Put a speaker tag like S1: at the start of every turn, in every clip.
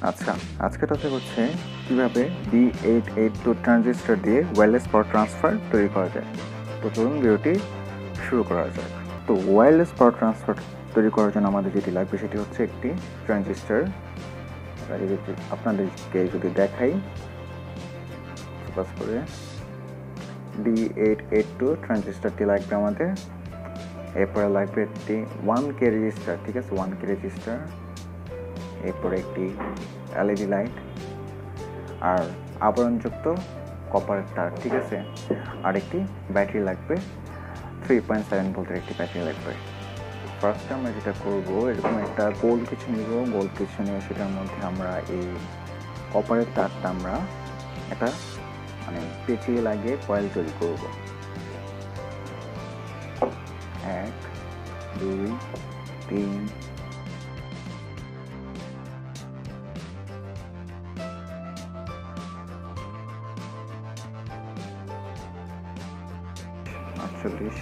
S1: আচ্ছা, আজকের টপিক হচ্ছে কিভাবে D882 ট্রানজিস্টর দিয়ে ওয়্যারলেস পাওয়ার ট্রান্সফার তৈরি করা যায়। তো চলুন ভিডিওটি শুরু করা যাক। তো ওয়্যারলেস পাওয়ার ট্রান্সফার তৈরি করার জন্য আমাদের যেটি লাগবে সেটি হচ্ছে একটি ট্রানজিস্টর। আপনাদেরকে যদি দেখাই ফোকাস করে, D882 ট্রানজিস্টরটি লাগবে আমাদের। এরপরে লাগবে একটি 1K রেজিস্টার, ঠিক আছে, 1K রেজিস্টার। এরপরে একটি এলইডি লাইট আর আবরণযুক্ত কপার তার, ঠিক আছে, আর একটি ব্যাটারি লাগবে, 3.7 ভোল্টের একটি ব্যাটারি লাগবে। ফার্স্টে আমরা যেটা করবো, এরকম একটা গোল কিছু নিব। গোল কিছু নিয়ে সেটার মধ্যে আমরা এই কপারের তারটা আমরা একটা পেঁচিয়ে লাগিয়ে কয়েল তৈরি করব। 1 2 3 48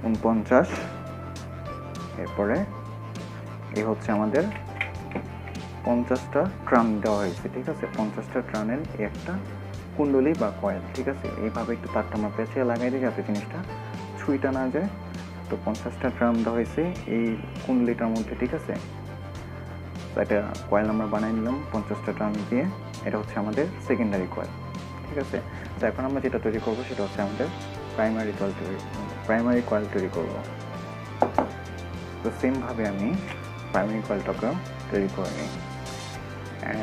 S1: 49। এরপরে এই হচ্ছে আমাদের 50টা ট্রান দেওয়া হয়েছে, ঠিক আছে। 50টা ট্রানের একটা কুণ্ডলী বা কয়েল, ঠিক আছে। এইভাবে একটু তারটা আমরা পেঁচিয়ে লাগাই দিই যাতে জিনিসটা ছুঁইটা না যায়। তো 50টা ট্রান দেওয়া হয়েছে এই কুণ্ডলিটার মধ্যে, ঠিক আছে। তো এটা কয়েল আমরা বানিয়ে নিলাম 50টা ট্রান দিয়ে। এটা হচ্ছে আমাদের সেকেন্ডারি কয়েল, ঠিক আছে। তো এখন আমরা যেটা তৈরি করবো সেটা হচ্ছে আমাদের প্রাইমারি কয়েল তৈরি করব। তো সেমভাবে আমি প্রাইমারি কয়েলটাকে তৈরি করে নিই।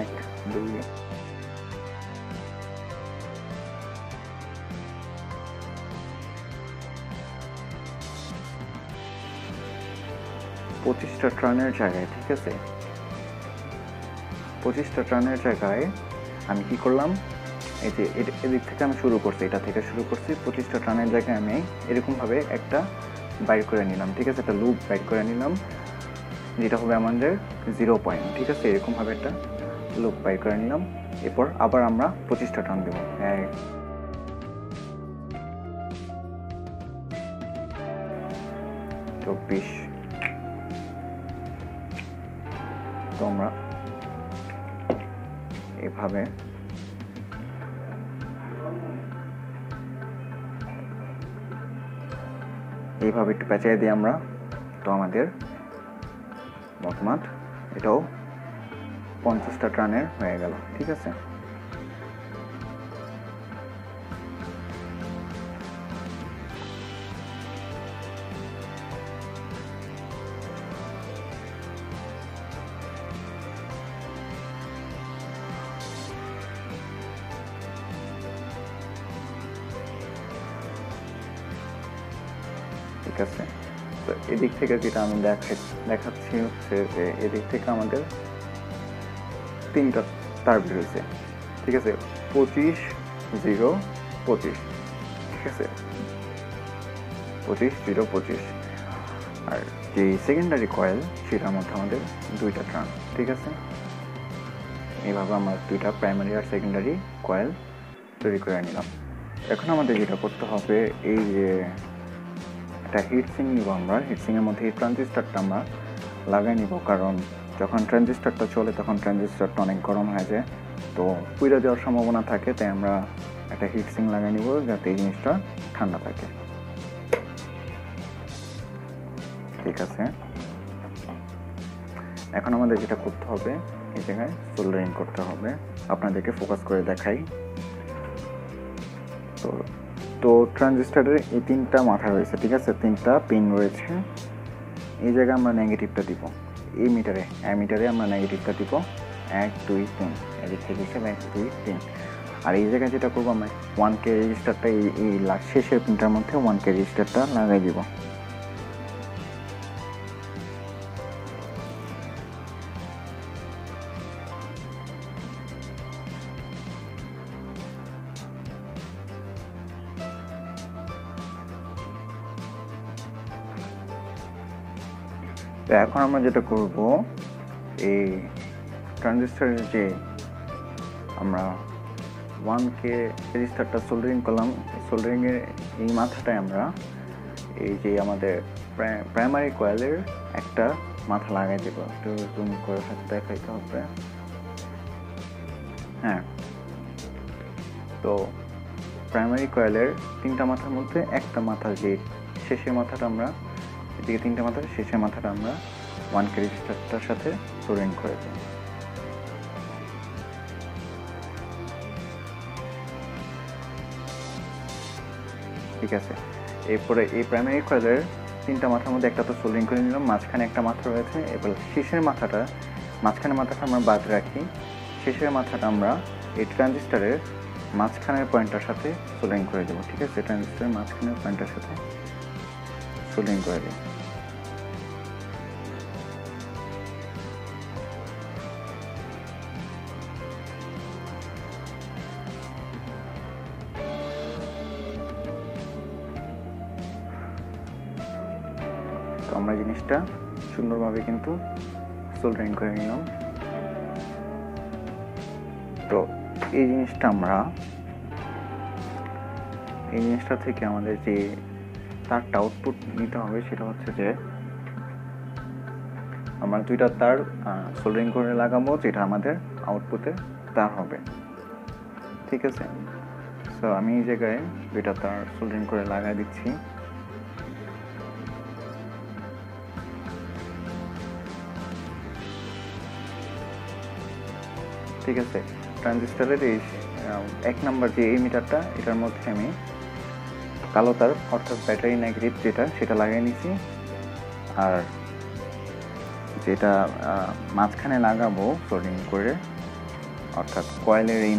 S1: 1 2 25টা ট্রানের জায়গায়, ঠিক আছে, 25টা ট্রানের জায়গায় আমি কি করলাম, এই যে এদিক থেকে আমি শুরু করছি, এটা থেকে শুরু করছি। 25টা ট্রানের জায়গায় আমি এরকমভাবে একটা বাইর করে নিলাম, ঠিক আছে, একটা লুপ বাইর করে নিলাম, যেটা হবে আমাদের 0 পয়েন্ট, ঠিক আছে। এরকমভাবে একটা লুপ বাইর করে নিলাম। এরপর আবার আমরা 25টা টান দেবো। 1 24। তো আমরা এভাবে একটু পেঁচিয়ে দিই আমরা। তো আমাদের বর্তমান এটাও 50টা ট্রানের হয়ে গেল, ঠিক আছে। ঠিক আছে। তো এদিক থেকে যেটা আমি দেখাচ্ছি হচ্ছে যে এদিক থেকে আমাদের 3টা তার বেরোচ্ছে, ঠিক আছে। 25 0 25, ঠিক আছে, 25 0 25। আর যে সেকেন্ডারি কয়েল সেটার মধ্যে আমাদের 2টা ট্রান, ঠিক আছে। এইভাবে আমরা 2টা প্রাইমারি আর সেকেন্ডারি কয়েল তৈরি করে নিলাম। এখন আমাদের যেটা করতে হবে, এই যে একটা হিটসিং নিব আমরা। হিটসিংয়ের মধ্যে এই ট্রানজিস্টরটা আমরা লাগাই নিব, কারণ যখন ট্রানজিস্টরটা চলে তখন ট্রানজিস্টরটা অনেক গরম হয়ে যায়, তো পুড়ে যাওয়ার সম্ভাবনা থাকে। তাই আমরা একটা হিটসিং লাগাই নিব যাতে এই জিনিসটা ঠান্ডা থাকে, ঠিক আছে। এখন আমাদের যেটা করতে হবে, এই জায়গায় সোল্ডারিং করতে হবে। আপনাদেরকে ফোকাস করে দেখাই। তো ট্রানজিস্টরের এই 3টা মাথা রয়েছে, ঠিক আছে, 3টা পিন রয়েছে। এই জায়গায় আমরা নেগেটিভটা দিব, এই মিটারে আমরা নেগেটিভটা দিব 1 2 3, এদিক থেকে হিসেবে 1 2 3। আর এই জায়গায় যেটা করবো, আমরা 1K রেজিস্টারটা এই শেষের পিনটার মধ্যে 1K রেজিস্টারটা লাগাই দিব। তো এখন আমরা যেটা করব, এই ট্রানজিস্টরের যে আমরা 1K রেজিস্টারটা সোল্ডারিং করলাম, সোল্ডারিংয়ের এই মাথাটায় আমরা এই যে আমাদের প্রাইমারি কয়েলের একটা মাথা লাগাই দেবো। একটু জুম করে দেখাইতে হবে। হ্যাঁ, তো প্রাইমারি কয়েলের 3টা মাথার মধ্যে একটা মাথা, যে শেষের মাথাটা আমরা এদিকে 3টা মাথা, শেষের মাথাটা আমরা 1K রেজিস্টারটার সাথে সোল্ডারিং করে দিই। ঠিক আছে, এরপরে এই প্রাইমারি কয়েলের 3টা মাথার মধ্যে একটা তো সোল্ডারিং করে নিলাম, মাঝখানে একটা মাথা রয়েছে। এবার শেষের মাথাটা, মাঝখানের মাথাটা আমরা বাদ রাখি, শেষের মাথাটা আমরা এই ট্রানজিস্টরের মাঝখানের পয়েন্টটার সাথে সোল্ডারিং করে দেবো। ঠিক আছে, ট্রানজিস্টরের মাঝখানের পয়েন্টটার সাথে সোল্ডারিং করে দিই। তো আমরা জিনিসটা সুন্দরভাবে কিন্তু সোল্ডারিং করে নিলাম। তো এই জিনিসটা থেকে আমাদের যে তারটা আউটপুট নিতে হবে সেটা হচ্ছে যে আমরা 2টা তার সোল্ডারিং করে লাগাবো, যেটা আমাদের আউটপুটে তার হবে। ঠিক আছে, সো আমি এই জায়গায় 2টা তার সোল্ডারিং করে লাগাই দিচ্ছি। ঠিক আছে, ট্রানজিস্টরের এই 1 নাম্বার যে এই মিটারটা, এটার মধ্যে আমি কালো তার অর্থাৎ ব্যাটারি নেগেটিভ যেটা, সেটা লাগিয়ে নিছি। আর যেটা মাঝখানে লাগাবো সোল্ডারিং করে, অর্থাৎ কয়েলটার এই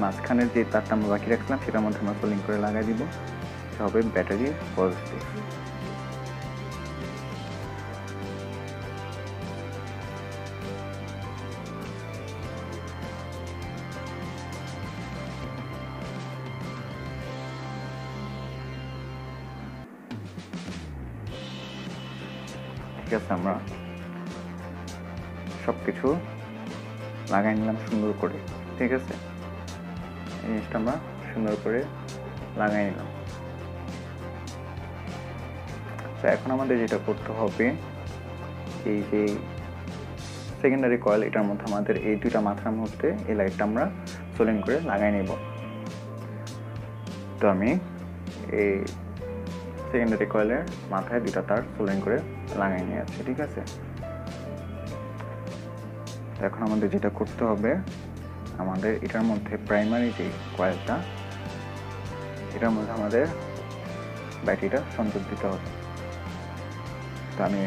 S1: মাঝখানের যে তারটা আমরা বাকি রাখছিলাম সেটার মধ্যে আমরা সোল্ডারিং করে লাগাই দিব। এটা হবে ব্যাটারি পজিটিভ। ঠিক আছে, আমরা সবকিছু লাগাই নিলাম সুন্দর করে। ঠিক আছে, এই জিনিসটা আমরা সুন্দর করে লাগাই নিলাম। তো এখন আমাদের যেটা করতে হবে, এই যে সেকেন্ডারি কয়েল, এটার মধ্যে আমাদের এই 2টা মাথার মধ্যে এই লাইটটা আমরা সোল্ডারিং করে লাগাই নেব। তো আমি এই সেকেন্ডারি কয়েলের মাথায় 2টা তার সোল্ডারিং করে লাগাই নিয়ে আছি। ঠিক আছে, এখন আমাদের যেটা করতে হবে, আমাদের এটার মধ্যে প্রাইমারি যে কয়েলটা, এটার মধ্যে আমাদের ব্যাটারিটা সংযোগ দিতে হবে। তো আমি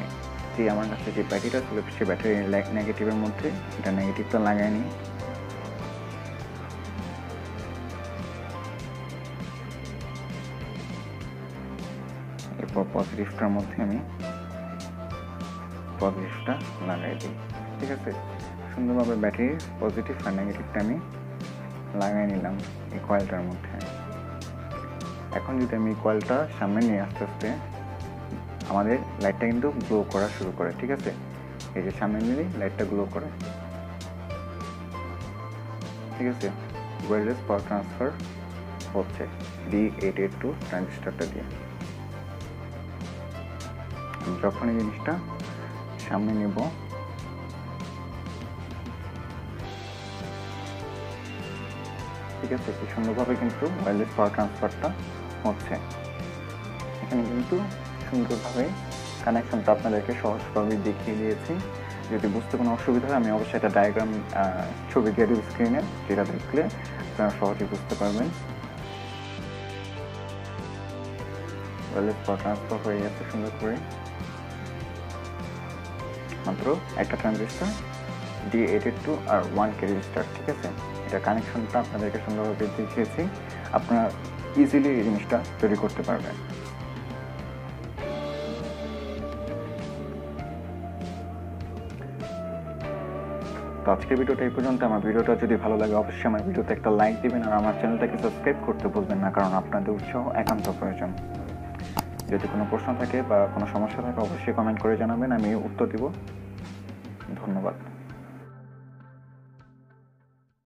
S1: আমার কাছে যে ব্যাটারিটা ছিল, সেই ব্যাটারি নেগেটিভের মধ্যে এটা নেগেটিভটা লাগাই নিই। এরপর পজিটিভটার মধ্যে আমি পজিটিভটা লাগাই দিই। ঠিক আছে, সুন্দরভাবে ব্যাটারির পজিটিভ আর নেগেটিভটা আমি লাগাই নিলাম এই কয়েলটার মধ্যে। এখন যদি আমি কয়েলটা সামনে নিয়ে আস্তে আস্তে, আমাদের লাইটটা কিন্তু গ্লো করা শুরু করে। ঠিক আছে, এই যে সামনে নিলেই লাইটটা গ্লো করে। ঠিক আছে, ওয়্যারলেস পাওয়ার ট্রান্সফার হচ্ছে D882 ট্রানজিস্টরটা দিয়ে। যখন এই জিনিসটা সামনে নেব, ঠিক আছে, কি সুন্দরভাবে কিন্তু ওয়্যারলেস পাওয়ার ট্রান্সফারটা হচ্ছে। এখানে কিন্তু সুন্দরভাবে কানেকশনটা আপনাদেরকে সহজভাবে দেখিয়ে দিয়েছি। যদি বুঝতে কোনো অসুবিধা হয়, আমি অবশ্যই একটা ডায়াগ্রাম ছবি দিয়ে দেব স্ক্রিনে, যেটা দেখলে আপনারা সহজে বুঝতে পারবেন। ওয়্যারলেস পাওয়ার ট্রান্সফার হয়ে গেছে সুন্দর করে। মাত্র একটা ট্রানজিস্টর, D882 আর 1K রেজিস্টার। ঠিক আছে, এটা কানেকশনটা আপনাদেরকে সুন্দরভাবে দেখিয়েছি। আপনারা ইজিলি এই জিনিসটা তৈরি করতে পারবেন। তো আজকের ভিডিওটা এই পর্যন্ত। আমার ভিডিওটা যদি ভালো লাগে অবশ্যই আমার ভিডিওতে একটা লাইক দিবেন, আর আমার চ্যানেলটাকে সাবস্ক্রাইব করতে ভুলবেন না, কারণ আপনাদের উৎসাহ একান্ত প্রয়োজন। যদি কোনো প্রশ্ন থাকে বা কোনো সমস্যা থাকে অবশ্যই কমেন্ট করে জানাবেন, আমি উত্তর দিব। ধন্যবাদ।